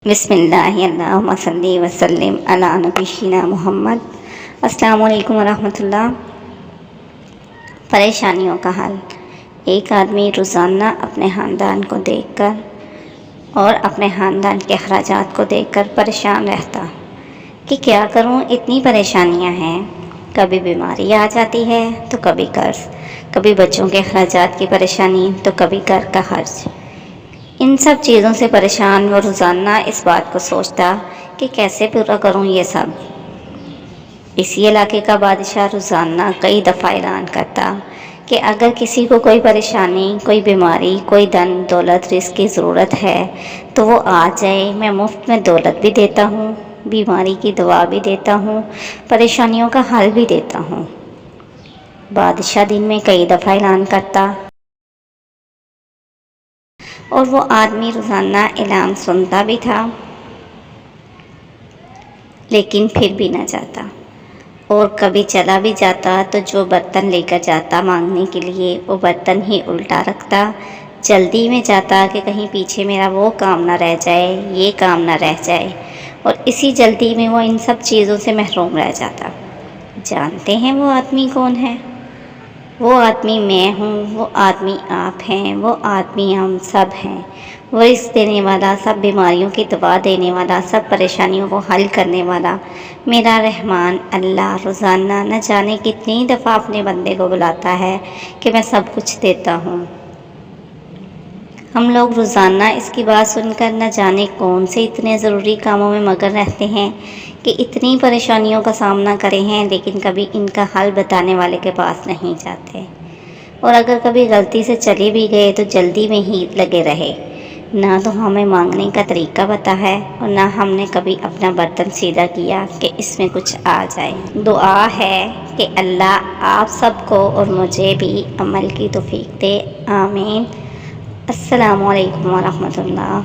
بسم اللہ اللہم صلی وسلم علی نبینا محمد۔ السلام علیکم ورحمۃ اللہ۔ پریشانیوں کا حل۔ ایک آدمی روزانہ اپنے خاندان کو دیکھ کر اور اپنے خاندان کے اخراجات کو دیکھ کر پریشان رہتا کہ کیا کروں، اتنی پریشانیاں ہیں۔ کبھی بیماری آ جاتی ہے تو کبھی قرض، کبھی بچوں کے اخراجات کی پریشانی تو کبھی گھر کا خرچ۔ ان سب چیزوں سے پریشان وہ روزانہ اس بات کو سوچتا کہ کیسے پورا کروں یہ سب۔ اسی علاقے کا بادشاہ روزانہ کئی دفعہ اعلان کرتا کہ اگر کسی کو کوئی پریشانی، کوئی بیماری، کوئی دن دولت، رزق کی ضرورت ہے تو وہ آ جائے، میں مفت میں دولت بھی دیتا ہوں، بیماری کی دوا بھی دیتا ہوں، پریشانیوں کا حل بھی دیتا ہوں۔ بادشاہ دن میں کئی دفعہ اعلان کرتا اور وہ آدمی روزانہ اعلان سنتا بھی تھا لیکن پھر بھی نہ جاتا، اور کبھی چلا بھی جاتا تو جو برتن لے کر جاتا مانگنے کے لیے وہ برتن ہی الٹا رکھتا۔ جلدی میں جاتا کہ کہیں پیچھے میرا وہ کام نہ رہ جائے، یہ کام نہ رہ جائے، اور اسی جلدی میں وہ ان سب چیزوں سے محروم رہ جاتا۔ جانتے ہیں وہ آدمی کون ہے؟ وہ آدمی میں ہوں، وہ آدمی آپ ہیں، وہ آدمی ہم سب ہیں۔ وہ رزق دینے والا، سب بیماریوں کی دوا دینے والا، سب پریشانیوں کو حل کرنے والا میرا رحمان اللہ روزانہ نہ جانے کتنی دفعہ اپنے بندے کو بلاتا ہے کہ میں سب کچھ دیتا ہوں۔ ہم لوگ روزانہ اس کی بات سن کر نہ جانے کون سے اتنے ضروری کاموں میں مگن رہتے ہیں کہ اتنی پریشانیوں کا سامنا کرے ہیں، لیکن کبھی ان کا حل بتانے والے کے پاس نہیں جاتے، اور اگر کبھی غلطی سے چلے بھی گئے تو جلدی میں ہی لگے رہے۔ نہ تو ہمیں مانگنے کا طریقہ پتہ ہے اور نہ ہم نے کبھی اپنا برتن سیدھا کیا کہ اس میں کچھ آ جائے۔ دعا ہے کہ اللہ آپ سب کو اور مجھے بھی عمل کی توفیق دے، آمین۔ السلام علیکم ورحمۃ اللہ۔